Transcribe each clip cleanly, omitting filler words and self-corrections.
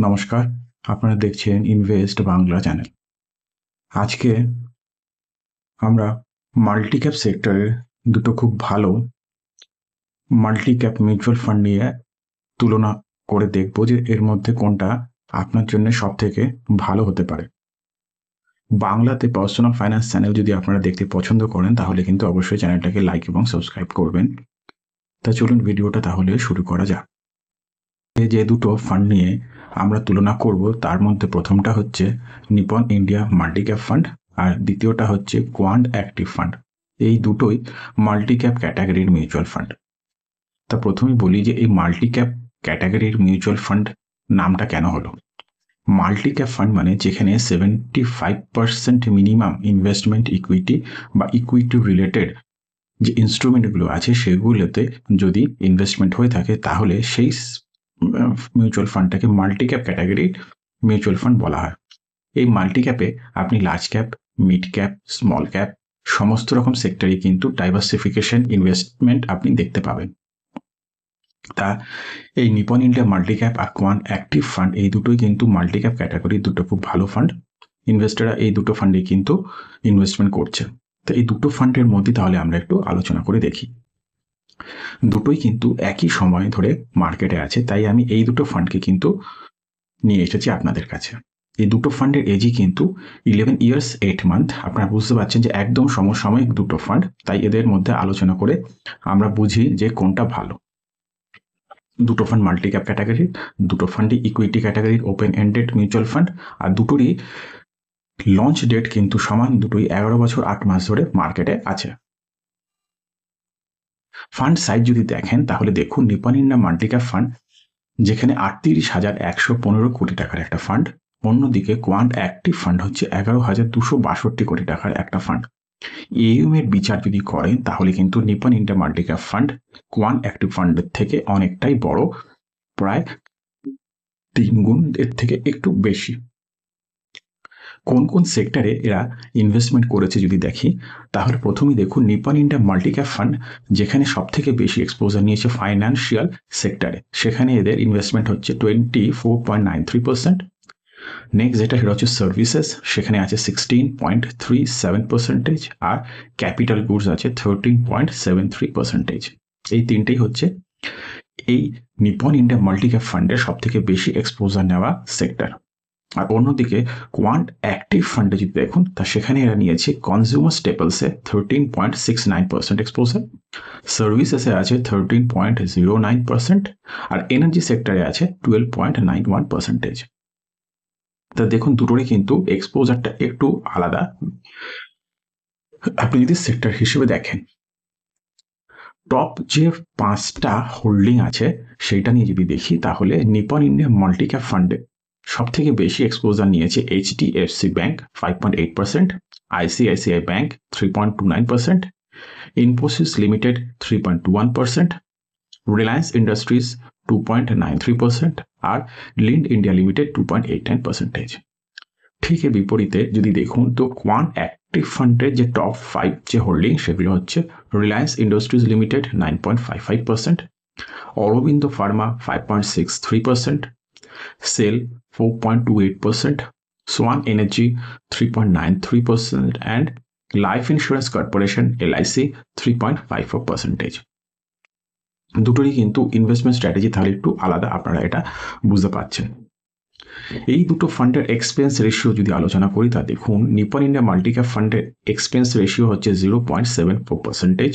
নমস্কার, আপনারা দেখছেন ইনভেস্ট বাংলা চ্যানেল। আজকে আমরা মাল্টি ক্যাপ সেক্টরের দুটো খুব ভালো মাল্টি ক্যাপ মিউচুয়াল ফান্ড নিয়ে তুলনা করে দেখব যে এর মধ্যে কোনটা আপনার জন্য সব থেকে ভালো হতে পারে। বাংলাতে পার্সোনাল ফাইন্যান্স চ্যানেল যদি আপনারা দেখতে পছন্দ করেন তাহলে কিন্তু অবশ্যই চ্যানেলটাকে লাইক এবং সাবস্ক্রাইব করবেন। তা চলুন ভিডিওটা তাহলে শুরু করা যাক। যে দুটো ফান্ড নিয়ে আমরা তুলনা করব তার মধ্যে প্রথমটা হচ্ছে Nippon India multi cap fund আর দ্বিতীয়টা হচ্ছে কোয়ান্ট অ্যাক্টিভ ফান্ড। এই দুটোই মাল্টি ক্যাপ ক্যাটাগরির মিউচুয়াল ফান্ড। তা প্রথমে বলি যে এই মাল্টি ক্যাপ ক্যাটাগরির মিউচুয়াল ফান্ড নামটা কেন হলো। মাল্টি ক্যাপ ফান্ড মানে যেখানে 75% মিনিমাম ইনভেস্টমেন্ট ইকুইটি বা ইকুইটি রিলেটেড যে ইনস্ট্রুমেন্টগুলো আছে সেগুলোতে যদি ইনভেস্টমেন্ট হয়ে থাকে তাহলে সেই মিউচুয়াল ফান্ডটাকে মাল্টি ক্যাপ ক্যাটাগরির মিউচুয়াল ফান্ড বলা হয়। এই মাল্টি ক্যাপে আপনি large cap, mid cap, small cap সমস্ত রকম সেক্টরে কিন্তু ডাইভার্সিফিকেশন ইনভেস্টমেন্ট আপনি দেখতে পাবেন। তা এই নিপন ইন্ডিয়া মাল্টি ক্যাপ আর কোয়ান্ট অ্যাক্টিভ ফান্ড এই দুটোই কিন্তু মাল্টি ক্যাপ ক্যাটাগরির দুটো খুব ভালো ফান্ড। ইনভেস্টররা এই দুটো ফান্ডে কিন্তু ইনভেস্টমেন্ট করছে। তো এই দুটো ফান্ডের মধ্যে তাহলে আমরা একটু আলোচনা করে দেখি। দুটোই কিন্তু একই সময় ধরে মার্কেটে আছে, তাই আমি এই দুটো ফান্ডকে কিন্তু নিয়ে এসেছি আপনাদের কাছে। এই দুটো ফান্ডের এজই কিন্তু 11 ইয়ার্স 8 মান্থ। আপনারা বুঝতে পারছেন যে একদম সমসাময়িক দুটো ফান্ড, তাই এদের মধ্যে আলোচনা করে আমরা বুঝি যে কোনটা ভালো। দুটো ফান্ড মাল্টি ক্যাপ ক্যাটাগরির, দুটো ফান্ডই ইকুইটি ক্যাটাগরির ওপেন এন্ডেড মিউচুয়াল ফান্ড, আর দুটোরই লঞ্চ ডেট কিন্তু সমান, দুটোই 11 বছর 8 মাস ধরে মার্কেটে আছে। ফান্ড সাইজ যদি দেখেন তাহলে দেখুন Nipon India multi cap fund যেখানে 38,115 কোটি টাকার একটা ফান্ড, অন্যদিকে কোয়ান্ট অ্যাক্টিভ ফান্ড হচ্ছে 11,262 কোটি টাকার একটা ফান্ড। এএম এর বিচার যদি করেন তাহলে কিন্তু Nipon India multi cap fund quant active ফান্ডের থেকে অনেকটাই বড়, প্রায় 3 গুণ এর থেকে একটু বেশি। কোন কোন সেক্টরে এরা ইনভেস্টমেন্ট করেছে যদি দেখি তাহলে প্রথমেই দেখুন Nipon India multi cap fund যেখানে সব থেকে বেশি এক্সপোজার নিয়েছে ফাইন্যান্সিয়াল সেক্টরে, সেখানে এদের ইনভেস্টমেন্ট হচ্ছে 24.93%। নেক্সট যেটা সেটা হচ্ছে সার্ভিসেস, সেখানে আছে 16.37%, আর ক্যাপিটাল গুডস আছে 13.73%। এই তিনটেই হচ্ছে এই নিপন ইন্ডিয়া মাল্টি ক্যাপ ফান্ডের সব থেকে বেশি এক্সপোজার নেওয়া সেক্টর। আর অন্যদিকে কোয়ান্ট অ্যাক্টিভ ফান্ডে যদি দেখুন তা সেখানে এরা নিয়েছে কনজিউমার স্টেপলসে 13.69% এক্সপোজার, সার্ভিসেসে আছে 13.09%, আর এনার্জি সেক্টরে আছে 12.91%। তা দেখুন দুটোরই কিন্তু এক্সপোজারটা একটু আলাদা। আপনি যদি সেক্টর হিসেবে দেখেন টপ যে 5টা হোল্ডিং আছে সেইটা নিয়ে যদি দেখি তাহলে নিপন ইন্ডিয়া মাল্টি ক্যাপ ফান্ডে সব থেকে বেশি এক্সপোজার নিয়েছে HDFC bank 5.8%, ICICI bank 3.29%, Infosys limited 3.21%, Reliance industries 2.93%, আর লিন্ড ইন্ডিয়া লিমিটেড 2.89%। ঠিক এর বিপরীতে যদি দেখুন তো কোয়ান্ট অ্যাক্টিভ ফান্ডের যে টপ 5 যে হোল্ডিং সেগুলো হচ্ছে Reliance Industries Limited 9.55%, Aurobindo pharma 5.63%, SAIL 4.28%, Swan energy 3.93%, and life insurance corporation LIC 3.54%। দুটোরই কিন্তু ইনভেস্টমেন্ট স্ট্র্যাটেজি তাহলে একটু আলাদা, আপনারা এটা বুঝতে পারছেন। এই দুটো ফান্ডের এক্সপেন্স রেশিও যদি আলোচনা করি তা দেখুন নিপন ইন্ডিয়া মাল্টি ক্যাপ ফান্ডের এক্সপেন্স রেশিও হচ্ছে 0.74%,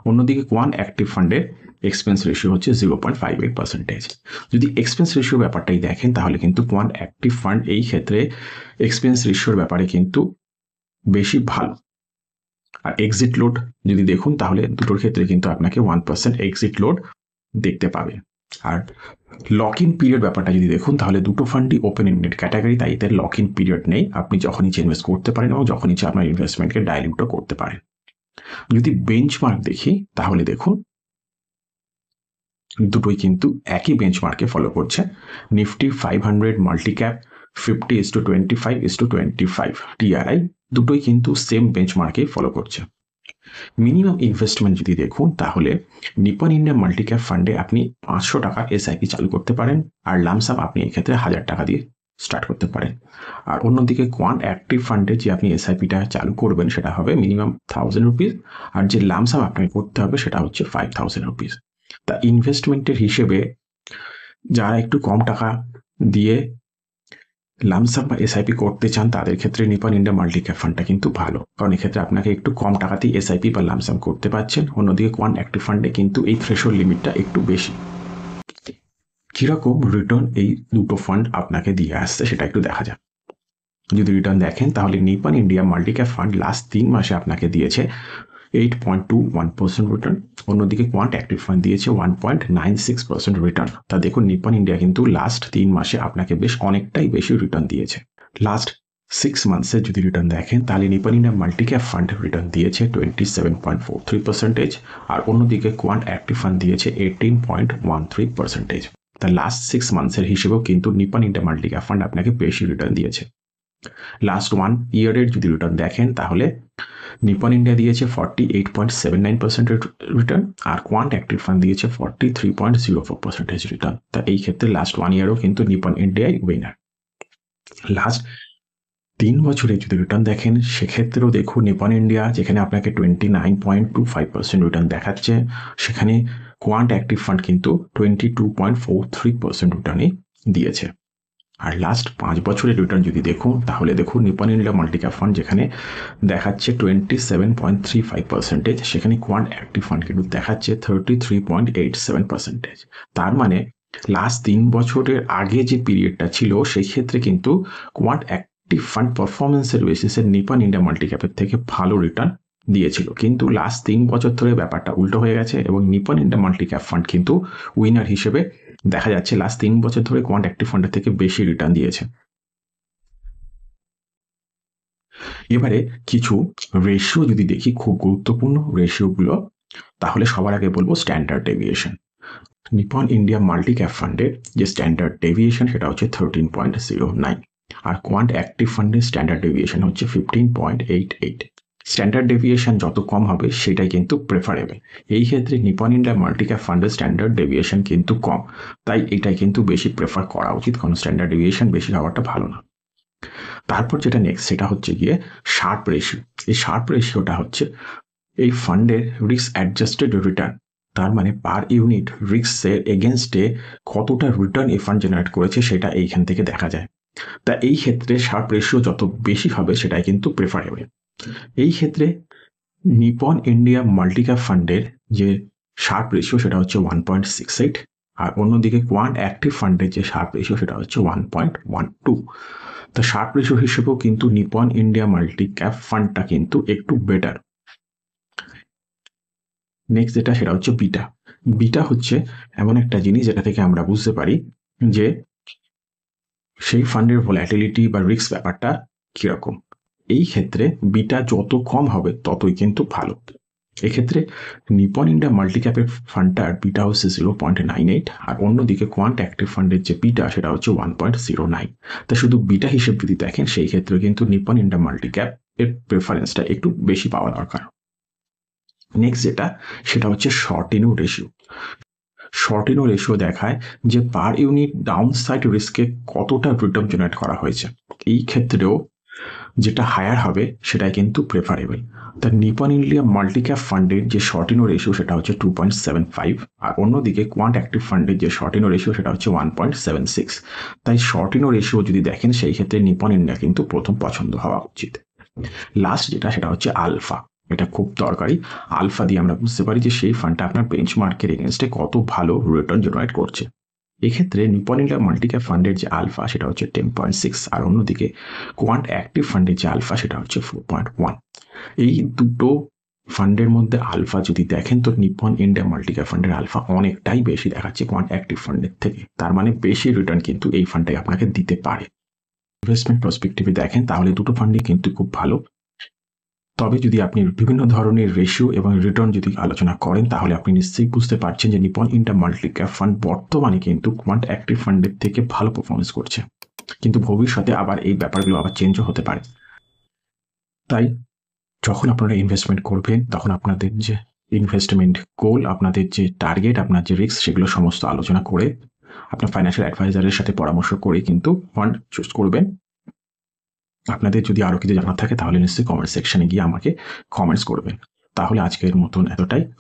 অন্যদিকে কোয়ান্ট অ্যাক্টিভ ফান্ডের এক্সপেন্স রেশিও হচ্ছে 0.58%। যদি এক্সপেন্স রেশিও ব্যাপারটাই দেখেন তাহলে কিন্তু কোয়ান্ট অ্যাক্টিভ ফান্ড এই ক্ষেত্রে এক্সপেন্স রেশিওর ব্যাপারে কিন্তু বেশি ভালো। আর এক্সিট লোড যদি দেখুন তাহলে দুটোর ক্ষেত্রে কিন্তু আপনাকে 1% এক্সিট লোড দেখতে পাবে। আর লক ইন পিরিয়ড ব্যাপারটা যদি দেখুন তাহলে দুটো ফান্ডই ওপেন এন্ডেড ক্যাটাগরি, তাই এদের লক ইন পিরিয়ড নেই, আপনি যখন ইচ্ছে ইনভেস্ট করতে পারেন এবং যখন ইচ্ছে আপনার ইনভেস্টমেন্টকে ডাইলিউটও করতে পারেন। যদি বেঞ্চমার্ক দেখি তাহলে দেখুন দুটোই কিন্তু একই বেঞ্চমার্কে ফলো করছে। নিফটি 500 মাল্টি ক্যাপ 50:25:25 TRI দুটোই কিন্তু সেম বেঞ্চমার্কে ফলো করছে। মিনিমাম ইনভেস্টমেন্ট যদি দেখুন তাহলে নিপন ইন্ডিয়া মাল্টি ক্যাপ ফান্ডে আপনি 500 টাকা এসআইপি চালু করতে পারেন, আর লামসাম আপনি এক্ষেত্রে 1000 টাকা দিয়ে স্টার্ট করতে পারেন। আর অন্যদিকে কোয়ান্ট অ্যাক্টিভ ফান্ডে যে আপনি এসআইপিটা চালু করবেন সেটা হবে মিনিমাম 1000 রুপিস, আর যে লামসাম আপনাকে করতে হবে সেটা হচ্ছে 5000 রুপিস। তা ইনভেস্টমেন্টের হিসেবে যারা একটু কম টাকা দিয়ে লামসাম বা এসআইপি করতে চান তাদের ক্ষেত্রে নিপন ইন্ডিয়া মাল্টি ক্যাপ ফান্ডটা কিন্তু ভালো, কারণ এক্ষেত্রে আপনাকে একটু কম টাকাতেই এসআইপি বা লামসাম করতে পারছেন। অন্যদিকে কোয়ান্ট অ্যাক্টিভ ফান্ডে কিন্তু এই থ্রেশহোল্ড লিমিটটা একটু বেশি। কিরকম রিটার্ন এই দুটো ফান্ড আপনাকে দিয়ে আসছে সেটা একটু দেখা যাক। যদি রিটার্ন দেখেন তাহলে Nipon India multi cap fund last 3 মাসে আপনাকে দিয়েছে 8.21% রিটার্ন। অন্যদিকে কোয়ান্ট অ্যাক্টিভ ফান্ড দিয়েছে 1.96% রিটার্ন। তা দেখুন নিপন ইন্ডিয়া কিন্তু লাস্ট 3 মাসে আপনাকে বেশ অনেকটাই বেশি রিটার্ন দিয়েছে। লাস্ট 6 মান্থসের যদি রিটার্ন দেখেন তাহলে Nipon India multi cap fund return দিয়েছে 27.43%, আর অন্যদিকে কোয়ান্ট অ্যাক্টিভ ফান্ড দিয়েছে 18.13%। তা লাস্ট 6 মান্থসের হিসেবেও কিন্তু Nipon India multi cap fund আপনাকে বেশি রিটার্ন দিয়েছে। লাস্ট 1 ইয়ারের যদি রিটার্ন দেখেন তাহলে নিপন ইন্ডিয়া দিয়েছে 48.79% রিটার্ন, আর কোয়ান্ট অ্যাক্টিভ ফান্ড দিয়েছে 43.04% রিটার্ন। তা এই ক্ষেত্রে লাস্ট 1 ইয়ারও কিন্তু নিপন ইন্ডিয়াই উইনার। লাস্ট 3 বছরে যদি রিটার্ন দেখেন সেক্ষেত্রেও দেখুন নিপন ইন্ডিয়া যেখানে আপনাকে 29.25% রিটার্ন দেখাচ্ছে, সেখানে কোয়ান্ট অ্যাক্টিভ ফান্ড কিন্তু 22.43% রিটার্নই দিয়েছে। আর লাস্ট 5 বছরের রিটার্ন যদি দেখুন তাহলে দেখুন Nipon India multi cap fund যেখানে দেখাচ্ছে 27.35%, সেখানে কোয়ান্ট অ্যাক্টিভ ফান্ড কিন্তু দেখাচ্ছে 33.87%। তার মানে লাস্ট 3 বছরের আগে যে পিরিয়ডটা ছিল সেই ক্ষেত্রে কিন্তু কোয়ান্ট অ্যাক্টিভ ফান্ড পারফরমেন্সের বেসিসে নিপন ইন্ডিয়া মাল্টি ক্যাপের থেকে ভালো রিটার্ন দিয়েছিল, কিন্তু লাস্ট 3 বছর ধরে ব্যাপারটা উল্টো হয়ে গেছে এবং Nipon India multi cap fund কিন্তু উইনার হিসেবে দেখা যাচ্ছে লাস্ট 3 বছর ধরে কোয়ান্ট অ্যাক্টিভ ফান্ডের থেকে বেশি রিটার্ন দিয়েছে। এবারে কিছু রেশিও যদি দেখি, খুব গুরুত্বপূর্ণ রেশিওগুলো, তাহলে সবার আগে বলবো standard deviation. Nipon India multi cap ফান্ডের যে স্ট্যান্ডার্ড ডেভিয়েশন সেটা হচ্ছে 13.09, আর কোয়ান্ট অ্যাক্টিভ ফান্ডের স্ট্যান্ডার্ড ডেভিয়েশন হচ্ছে 15.88। স্ট্যান্ডার্ড ডেভিয়েশন যত কম হবে সেটাই কিন্তু প্রেফারেবল। এই ক্ষেত্রে নিপন ইন্ডিয়া মাল্টি ক্যাপ ফান্ডের স্ট্যান্ডার্ড ডেভিয়েশন কিন্তু কম, তাই এটাই কিন্তু বেশি প্রেফার করা উচিত, কারণ স্ট্যান্ডার্ড ডেভিয়েশন বেশি হওয়াটা ভালো না। তারপর যেটা নেক্সট সেটা হচ্ছে গিয়ে শার্প রেশিও। এই শার্প রেশিওটা হচ্ছে এই ফান্ডের রিস্ক অ্যাডজাস্টেড রিটার্ন, তার মানে পার ইউনিট রিস্কের এগেনস্টে কতটা রিটার্ন এই ফান্ড জেনারেট করেছে সেটা এইখান থেকে দেখা যায়। তা এই ক্ষেত্রে শার্প রেশিও যত বেশি হবে সেটাই কিন্তু প্রেফারেবল। এই ক্ষেত্রে নিপন ইন্ডিয়া মাল্টি ক্যাপ ফান্ডের যে শার্প রেশিও সেটা হচ্ছে 1.68, আর অন্যদিকে কোয়ান্ট অ্যাক্টিভ ফান্ডের যে শার্প রেশিও সেটা হচ্ছে 1.12। তো শার্প রেশিও হিসেবেও কিন্তু নিপন ইন্ডিয়া মাল্টি ক্যাপ ফান্ডটা কিন্তু একটু বেটার। নেক্সট যেটা সেটা হচ্ছে বিটা। বিটা হচ্ছে এমন একটা জিনিস যেটা থেকে আমরা বুঝতে পারি যে সেই ফান্ডের ভোলাটিলিটি বা রিস্ক ব্যাপারটা কিরকম। এই ক্ষেত্রে বিটা যত কম হবে ততই কিন্তু ভালো। এক্ষেত্রে নিপন ইন্ডিয়া মাল্টি ক্যাপের ফান্ডটার বিটা হচ্ছে 0.98, আর অন্যদিকে কোয়ান্ট অ্যাক্টিভ ফান্ডের যে বিটা সেটা হচ্ছে 1.09। তা শুধু বিটা হিসেব যদি দেখেন সেই ক্ষেত্রে কিন্তু নিপন ইন্ডিয়া মাল্টি ক্যাপ এর প্রেফারেন্সটা একটু বেশি পাওয়া দরকার। নেক্সট যেটা সেটা হচ্ছে শর্ট ইনু রেশিও। শর্ট ইনু রেশিও দেখায় যে পার ইউনিট ডাউন সাইড রিস্কে কতটা রিটার্ন জেনারেট করা হয়েছে। এই ক্ষেত্রেও যেটা হায়ার হবে সেটাই কিন্তু প্রেফারেবল। তা নিপন ইন্ডিয়া মাল্টি ক্যাপ ফান্ডের যে শর্ট ইনু রেশিও সেটা হচ্ছে 2.75, আর অন্যদিকে কোয়ান্ট অ্যাক্টিভ ফান্ডের যে শর্ট ইনু রেশিও সেটা হচ্ছে 1.76। তাই শর্ট ইনু রেশিও যদি দেখেন সেই ক্ষেত্রে নিপন ইন্ডিয়া কিন্তু প্রথম পছন্দ হওয়া উচিত। লাস্ট যেটা সেটা হচ্ছে আলফা। এটা খুব দরকারি। আলফা দিয়ে আমরা বুঝতে পারি যে সেই ফান্ডটা আপনার বেঞ্চমার্কের এগেনস্টে কত ভালো রিটার্ন জেনারেট করছে। এক্ষেত্রে নিপন ইন্ডিয়া মাল্টি ক্যাপ ফান্ডের যে আলফা সেটা হচ্ছে 10.6, আর অন্যদিকে কোয়ান্ট অ্যাক্টিভ ফান্ডের যে আলফা সেটা হচ্ছে 4.1। এই দুটো ফান্ডের মধ্যে আলফা যদি দেখেন তো নিপন ইন্ডিয়া মাল্টি ক্যাপ ফান্ডের আলফা অনেকটাই বেশি দেখাচ্ছে কোয়ান্ট অ্যাক্টিভ ফান্ডের থেকে। তার মানে বেশি রিটার্ন কিন্তু এই ফান্ডটাই আপনাকে দিতে পারে। ইনভেস্টমেন্ট পার্সপেক্টিভে দেখেন তাহলে দুটো ফান্ডই কিন্তু খুব ভালো। তবে যদি আপনি বিভিন্ন ধরনের রেশিও এবং রিটার্ন যদি আলোচনা করেন তাহলে আপনি নিশ্চয়ই বুঝতে পারছেন যে Nipon India multi cap fund বর্তমানে কিন্তু কোয়ান্ট অ্যাক্টিভ ফান্ডের থেকে ভালো পারফরমেন্স করছে, কিন্তু ভবিষ্যতে আবার এই ব্যাপারগুলো আবার চেঞ্জও হতে পারে। তাই যখন আপনারা ইনভেস্টমেন্ট করবেন তখন আপনাদের যে ইনভেস্টমেন্ট গোল, আপনাদের যে টার্গেট, আপনার যে রিস্ক, সেগুলো সমস্ত আলোচনা করে আপনার ফাইন্যান্সিয়াল অ্যাডভাইজারের সাথে পরামর্শ করে কিন্তু ফান্ড চুজ করবেন। আপনাদের যদি আরো কিছু জানার থাকে তাহলে নিশ্চয়ই কমেন্ট সেকশনে গিয়ে আমাকে কমেন্টস করবেন। তাহলে আজকের মতন এতটাই।